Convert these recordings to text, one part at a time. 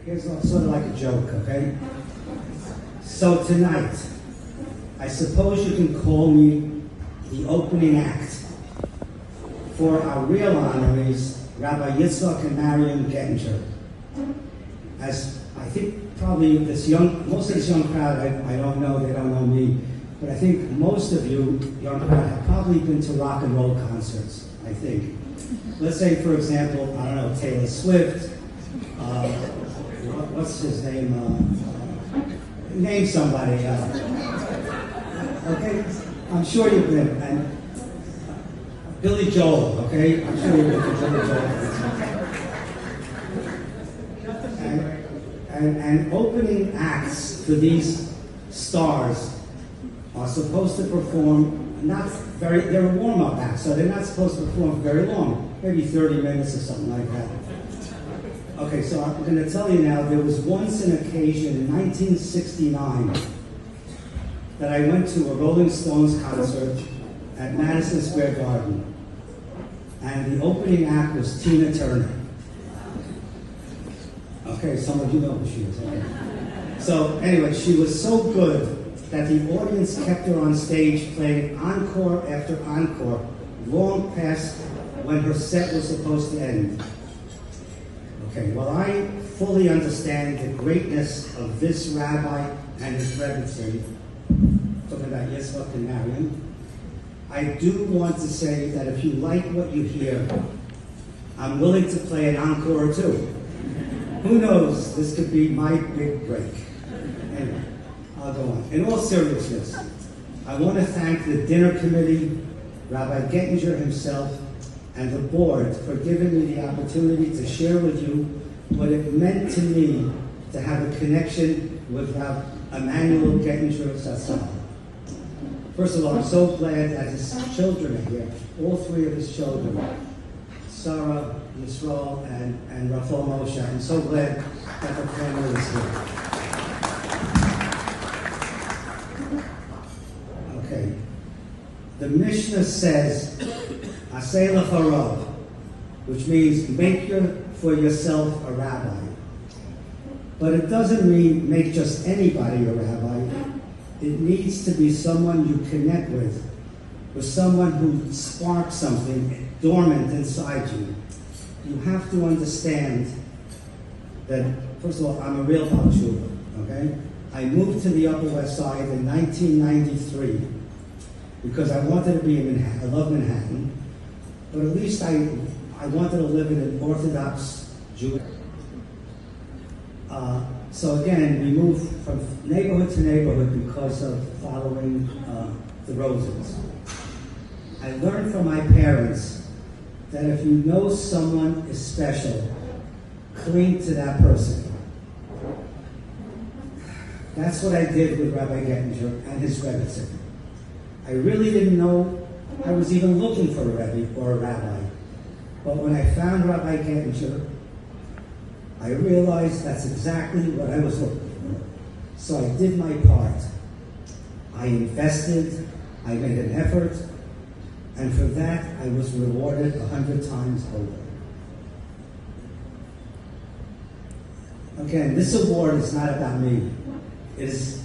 here's sort of like a joke, okay? So tonight, I suppose you can call me the opening act for our real honorees, Rabbi Yitzchak and Mariam Gettinger. As I think probably most of this young crowd, I don't know, they don't know me, but I think most of you, young crowd, have probably been to rock and roll concerts, I think. Let's say, for example, I don't know, Taylor Swift, what's his name? Name somebody. Okay, I'm sure you've been. And Billy Joel, okay? I'm sure you've been to Billy Joel. And opening acts for these stars are supposed to perform they're warm-up acts, so they're not supposed to perform very long, maybe 30 minutes or something like that. Okay, so I'm going to tell you now, there was once an occasion in 1969 that I went to a Rolling Stones concert at Madison Square Garden, and the opening act was Tina Turner. Okay, some of you know who she is. Okay. So anyway, she was so good that the audience kept her on stage playing encore after encore, long past when her set was supposed to end. Okay, well, I fully understand the greatness of this rabbi and his Recipient, talking about Yitzchak and Mariam. I do want to say that if you like what you hear, I'm willing to play an encore or two. Who knows, this could be my big break. Anyway, I'll go on. In all seriousness, I want to thank the dinner committee, Rabbi Gettinger himself, and the board for giving me the opportunity to share with you what it meant to me to have a connection with Rabbi Emanuel Gettinger Zatzal. First of all, I'm so glad that his children are here, all three of his children, Sarah, Yisrael, and Rachel Moshe. I'm so glad that the family is here. Okay. The Mishnah says, Aseh lecha rav, which means make for yourself a rabbi. But it doesn't mean make just anybody a rabbi. It needs to be someone you connect with someone who sparks something dormant inside you. You have to understand that, first of all, I'm a real Baal Tshuva, okay? I moved to the Upper West Side in 1993 because I wanted to be in Manhattan. I love Manhattan. But at least I wanted to live in an Orthodox Jewish. So again, we moved from neighborhood to neighborhood because of following the Rosens. I learned from my parents that if you know someone is special, cling to that person. That's what I did with Rabbi Gettinger and his Rebbe. I really didn't know I was even looking for a Rebbe or a rabbi. But when I found Rabbi Gettinger, I realized that's exactly what I was looking for. So I did my part. I invested, I made an effort, and for that I was rewarded 100 times over. Again, this award is not about me. It is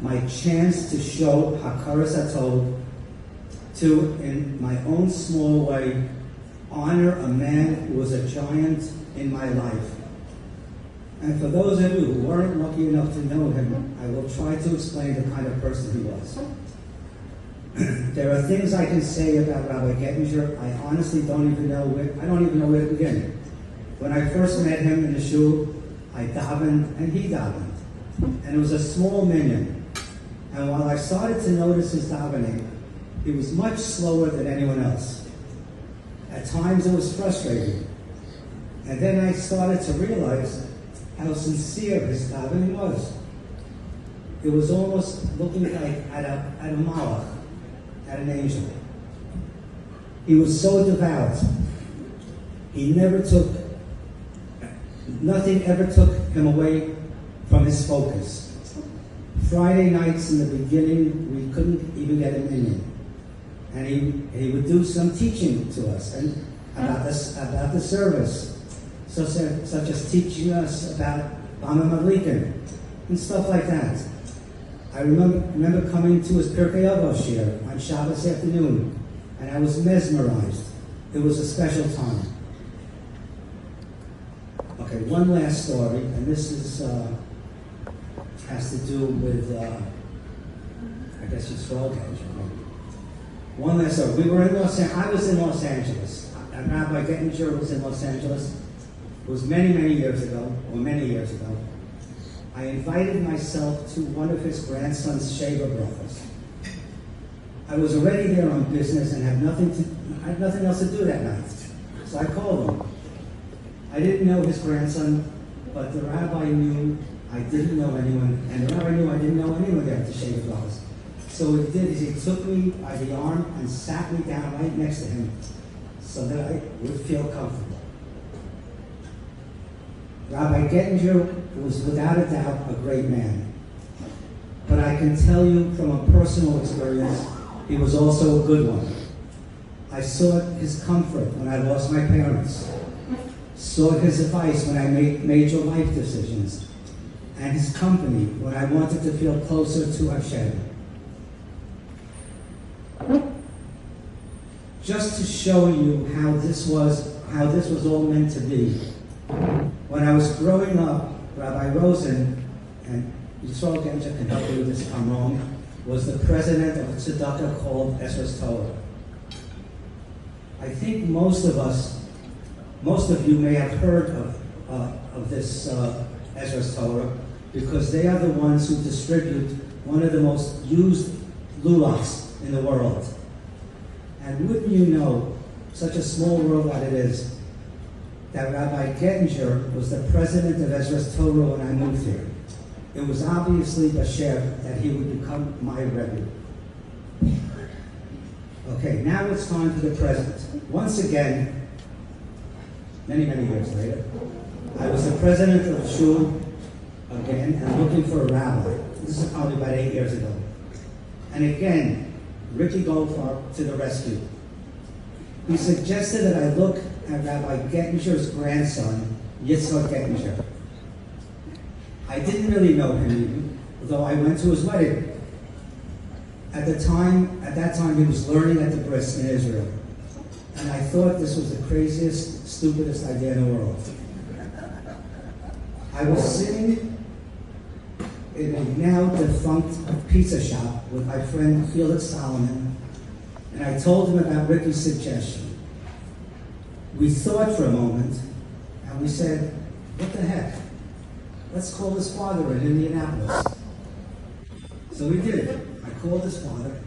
my chance to show Hakaras Hatov, to, in my own small way, honor a man who was a giant in my life. And for those of you who weren't lucky enough to know him, I will try to explain the kind of person he was. There are things I can say about Rabbi Gettinger. I honestly don't even know where to begin. When I first met him in the shul, I davened and he davened. And it was a small minyan. And while I started to notice his davening, he was much slower than anyone else. At times it was frustrating. And then I started to realize how sincere his davening was. It was almost looking like at a malach, at an angel. He was so devout. Nothing ever took him away from his focus. Friday nights in the beginning, we couldn't even get him in. And he would do some teaching to us and about the service, such as teaching us about Bama Malikin, and stuff like that. I remember coming to his Pirkei Avos shir on Shabbos afternoon, and I was mesmerized. It was a special time. Okay, one last story, and this is has to do with, I guess you saw that. One last story. We were in I was in Los Angeles, and Rabbi Gettinger was in Los Angeles. It was many, many years ago, or many years ago. I invited myself to one of his grandson's Sheva brachos. I was already there on business and had nothing else to do that night. So I called him. I didn't know his grandson, but the rabbi knew I didn't know anyone, and the rabbi knew I didn't know anyone there at the Sheva brachos. So what he did is he took me by the arm and sat me down right next to him so that I would feel comfortable. Rabbi Gettinger was without a doubt a great man. But I can tell you from a personal experience, he was also a good one. I sought his comfort when I lost my parents, sought his advice when I made major life decisions, and his company when I wanted to feel closer to Hashem. Just to show you how this was all meant to be. When I was growing up, Rabbi Rosen, and Yisrael Genja can help me with this if I'm wrong, was the president of a tzedakah called Ezra's Torah. I think most of you may have heard of this Ezra's Torah because they are the ones who distribute one of the most used lulaks in the world. And wouldn't you know, such a small world that it is, that Rabbi Gettinger was the president of Ezra's Torah when I moved here. It was obviously Basher that he would become my Rebbe. Okay, now it's time for the present. Once again, many, many years later, I was the president of the shul again and looking for a rabbi. This is probably about 8 years ago. And again, Ricky Goldfarb to the rescue. He suggested that I look at Rabbi Gettinger's grandson, Yitzhak Gettinger. I didn't really know him even, although I went to his wedding. At that time, he was learning at the bris in Israel. And I thought this was the craziest, stupidest idea in the world. I was sitting in a now defunct pizza shop with my friend Felix Solomon, and I told him about Ricky's suggestion. We thought for a moment, and we said, what the heck? Let's call his father in Indianapolis. So we did. I called his father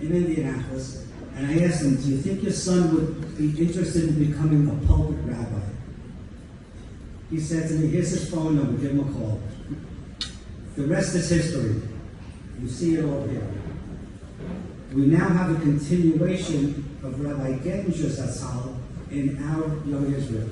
in Indianapolis, and I asked him, do you think your son would be interested in becoming a pulpit rabbi? He said to me, here's his phone number, give him a call. The rest is history. You see it all here. We now have a continuation of Rabbi Gettinger's Zatzal in our Young Israel.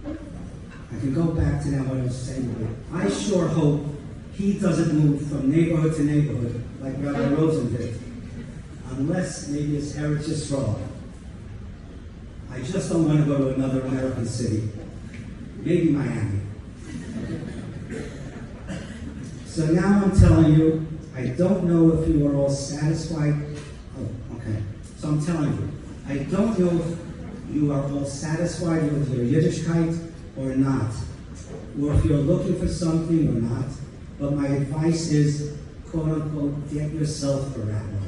I can go back to now what I was saying. I sure hope he doesn't move from neighborhood to neighborhood like Rabbi Rosen did, unless maybe his heritage is strong. I just don't want to go to another American city, maybe Miami. So now I'm telling you, I don't know if you are all satisfied. Oh, okay. So I'm telling you, I don't know if you are all satisfied with your Yiddishkeit or not, or if you're looking for something or not. But my advice is, quote unquote, get yourself a rabbi.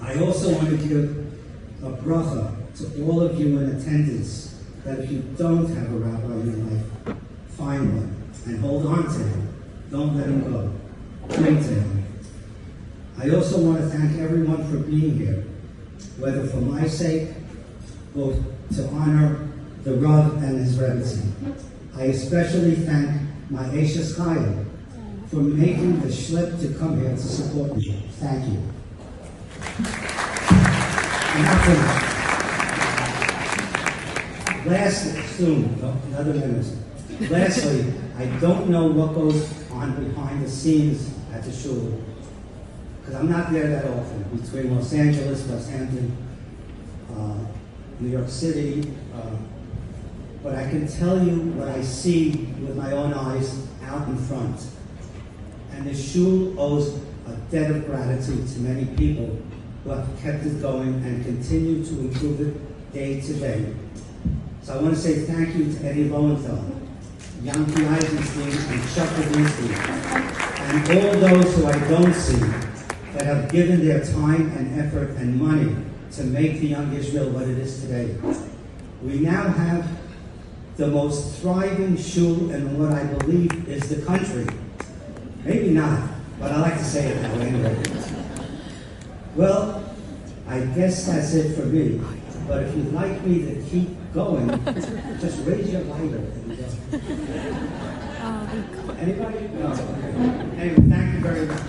I also want to give a bracha to all of you in attendance that if you don't have a rabbi in your life, find one and hold on to him. Don't let him go. Cling to him. I also want to thank everyone for being here, whether for my sake or to honor the Rav and his Rebbe. I especially thank my Eishes Chayil for making the schlep to come here to support me. Thank you. I'm not finished. Lastly, soon, another minute. Lastly, I don't know what goes on behind the scenes at the shul, because I'm not there that often, between Los Angeles, West Hampton. New York City, but I can tell you what I see with my own eyes out in front. And the shul owes a debt of gratitude to many people who have kept it going and continue to improve it day to day. So I want to say thank you to Eddie Lowenthal, Yankee Eisenstein, and Chuck Radinsky, and all those who I don't see that have given their time and effort and money to make the Young Israel what it is today. We now have the most thriving shul in what I believe is the country. Maybe not, but I like to say it that way anyway. Well, I guess that's it for me. But if you'd like me to keep going, just raise your lighter. Anybody? No. Okay. Anyway, thank you very much.